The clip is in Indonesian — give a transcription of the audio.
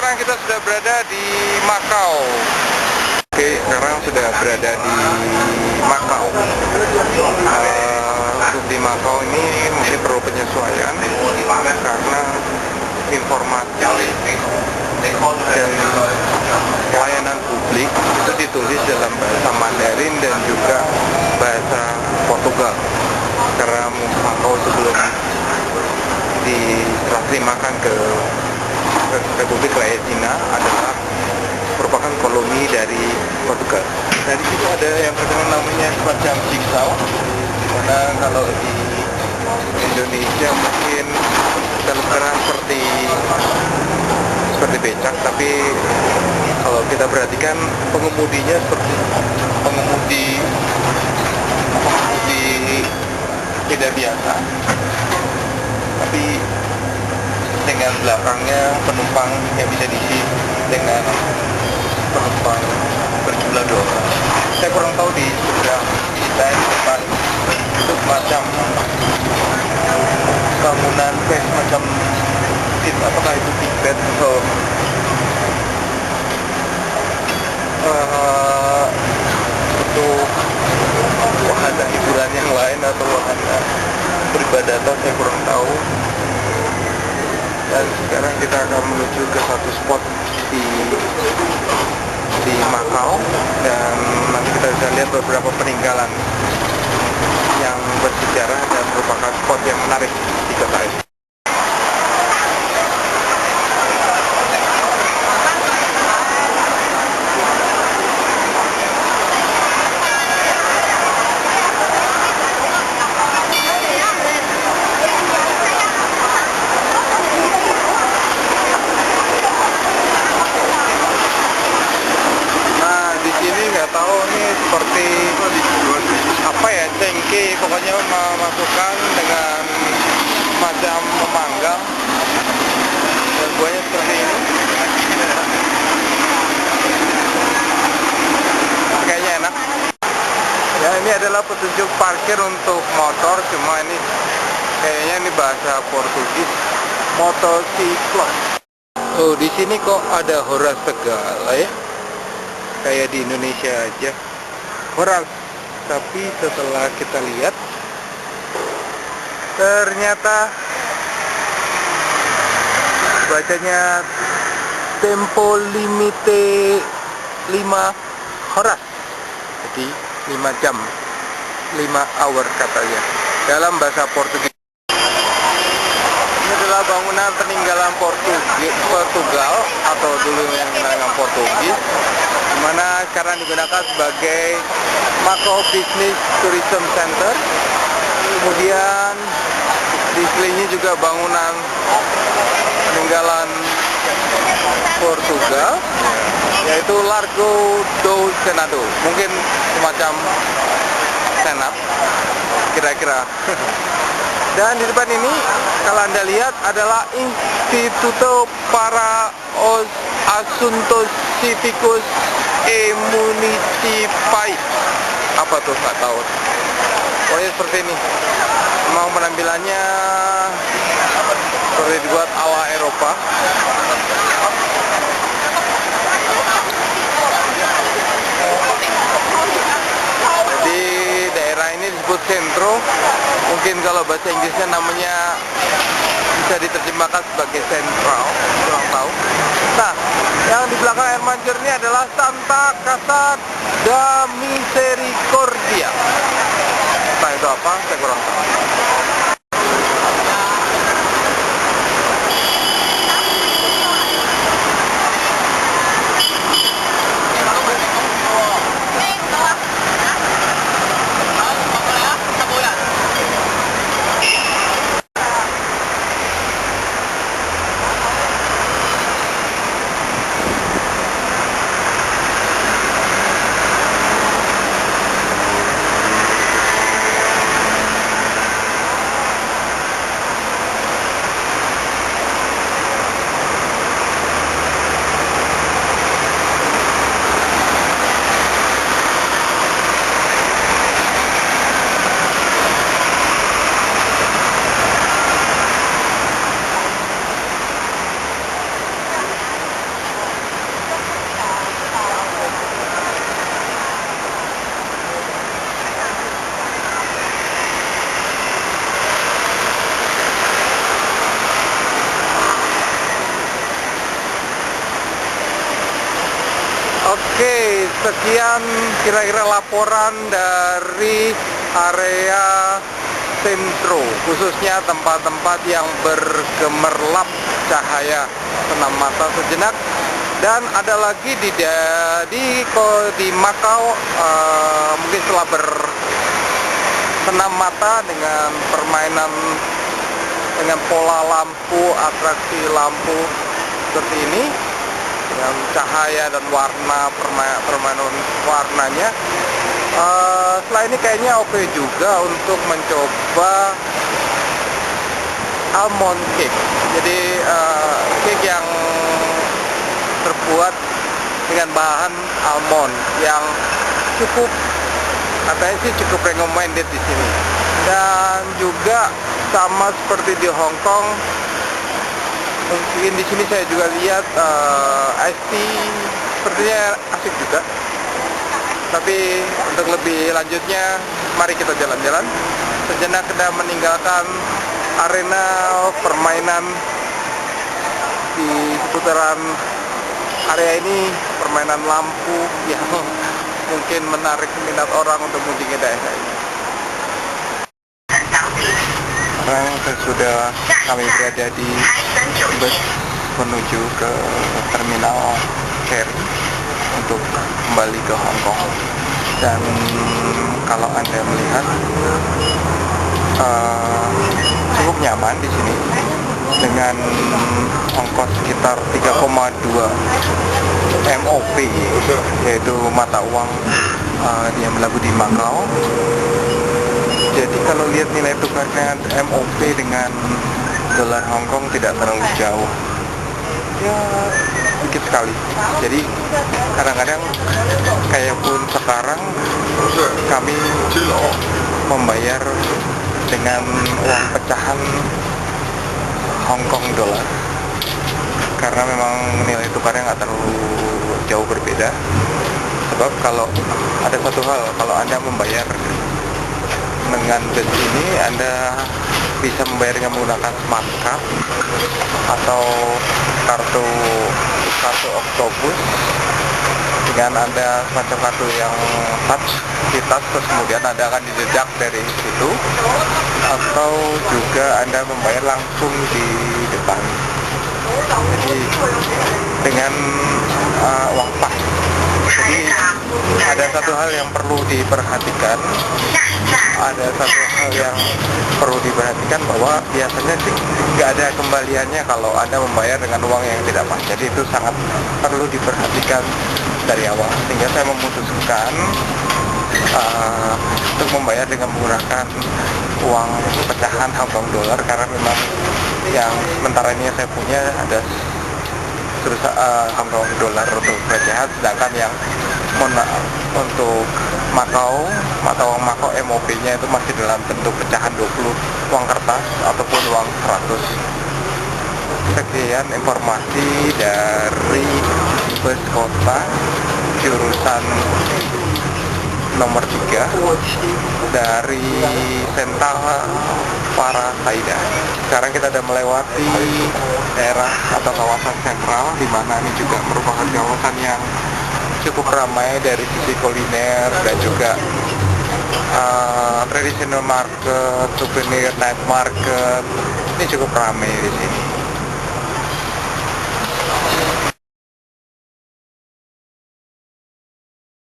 sekarang kita sudah berada di Makau. Oke, sekarang sudah berada di Makau. Untuk di Makau ini mungkin perlu penyesuaian karena informasi dan pelayanan publik itu ditulis dalam bahasa Mandarin dan juga bahasa Portugal. Karena Makau sebelum diserah terimakan ke Republik Rakyat Cina adalah merupakan koloni dari Portugal. Nah, di situ ada yang terkenal namanya semacam jigsaw, dimana kalau di Indonesia mungkin kita lebih seperti becak, tapi kalau kita perhatikan pengemudinya seperti pengemudi tidak biasa, tapi dengan belakangnya penumpang yang bisa diisi dengan penumpang berjumlah 2 orang. Saya kurang tahu di seberang kita di depan itu semacam bangunan semacam apakah itu Tibet atau untuk wahana hiburan yang lain atau wahana peribadatan, saya kurang tahu. Dan sekarang kita akan menuju ke satu spot di Makau, dan nanti kita bisa lihat beberapa peninggalan yang bersejarah dan merupakan spot yang menarik di kota ini. Tahu nih seperti apa ya, cengkeh, pokoknya memasukkan dengan macam memanggang dan buahnya seperti ini. Kayaknya enak ya. Ini adalah petunjuk parkir untuk motor, cuma ini kayaknya ini bahasa Portugis, motosiklos. Oh, di sini kok ada Horas segala ya, kayak di Indonesia aja Horas. Tapi setelah kita lihat ternyata bacanya tempo limite 5 horas, jadi 5 jam, 5 hour katanya dalam bahasa Portugis. Ini adalah bangunan peninggalan Portugal atau dulu yang dengan Portugis, mana sekarang digunakan sebagai Makau Business Tourism Center. Kemudian di sekelilingnya juga bangunan peninggalan Portugal, yaitu Largo do Senado, mungkin semacam senat kira-kira. Dan di depan ini kalau Anda lihat adalah Instituto para os Asuntos Cívicos e Municipais. Apa tuh, nggak tahu. Pokoknya seperti ini. Memang penampilannya seperti dibuat ala Eropa. Jadi daerah ini disebut Centro. Mungkin kalau bahasa Inggrisnya namanya bisa diterjemahkan sebagai Central, kurang tahu. Nah, yang di belakang air mancur ini adalah Santa Casa da Misericordia. Entah itu apa, saya kurang tahu. Oke, sekian kira-kira laporan dari area sentro, khususnya tempat-tempat yang bergemerlap cahaya senam mata sejenak. Dan ada lagi di Makau, mungkin setelah bersenam mata dengan permainan dengan pola lampu, atraksi lampu seperti ini, dengan cahaya dan warna, permainan warnanya. Setelah ini kayaknya oke juga untuk mencoba almond cake. Jadi cake yang terbuat dengan bahan almond yang katanya sih cukup recommended di sini. Dan juga sama seperti di Hong Kong, mungkin di sini saya juga lihat iced tea sepertinya asik juga. Tapi untuk lebih lanjutnya, mari kita jalan-jalan sejenak dan meninggalkan arena permainan di seputaran area ini, permainan lampu yang mungkin menarik minat orang untuk mengunjungi daerah ini. Sekarang kami berada di bus menuju ke terminal ferry untuk kembali ke Hong Kong. Dan kalau Anda melihat cukup nyaman di sini dengan ongkos sekitar 3,2 MOP, yaitu mata uang yang berlaku di Makau. Jadi kalau lihat nilai tukarnya MOP dengan dolar Hong Kong tidak terlalu jauh, ya sedikit sekali. Jadi kadang-kadang kayak pun sekarang kami membayar dengan uang pecahan Hong Kong dolar, karena memang nilai tukarnya nggak terlalu jauh berbeda. Sebab kalau ada satu hal, kalau Anda membayar dengan bus ini, Anda bisa membayar dengan menggunakan smart card atau kartu Octopus, dengan Anda semacam kartu yang touch, terus kemudian Anda akan dijejak dari situ, atau juga Anda membayar langsung di depan. Jadi dengan uang pas. Jadi ada satu hal yang perlu diperhatikan. Bahwa biasanya sih nggak ada kembaliannya kalau Anda membayar dengan uang yang tidak pas. Jadi itu sangat perlu diperhatikan dari awal. Sehingga saya memutuskan untuk membayar dengan menggunakan uang pecahan Hong Kong dolar, karena memang yang sementara ini saya punya ada Hong Kong dolar untuk pecahan, sedangkan yang untuk mata uang Makau MOP-nya itu masih dalam bentuk pecahan 20 uang kertas ataupun uang 100. Sekian informasi dari bus kota jurusan nomor 3 dari Sental Parasaida. Sekarang kita sudah melewati daerah atau kawasan sentral, di mana ini juga merupakan kawasan yang cukup ramai dari sisi kuliner dan juga traditional market, souvenir, night market. Ini cukup ramai di sini.